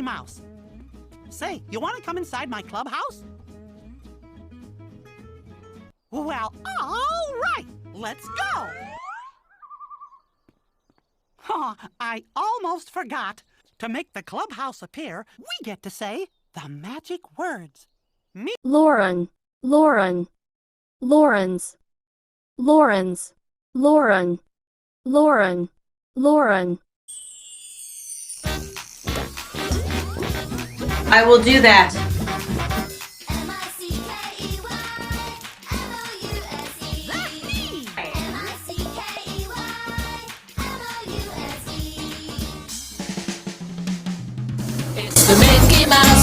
Mouse. Say, you want to come inside my clubhouse? Well, all right, let's go. Oh, I almost forgot. To make the clubhouse appear, we get to say the magic words. Lauren, Lauren, Lawrence, Lawrence, Lauren, Lauren, Lauren. I will do that. It's the Mickey Mouse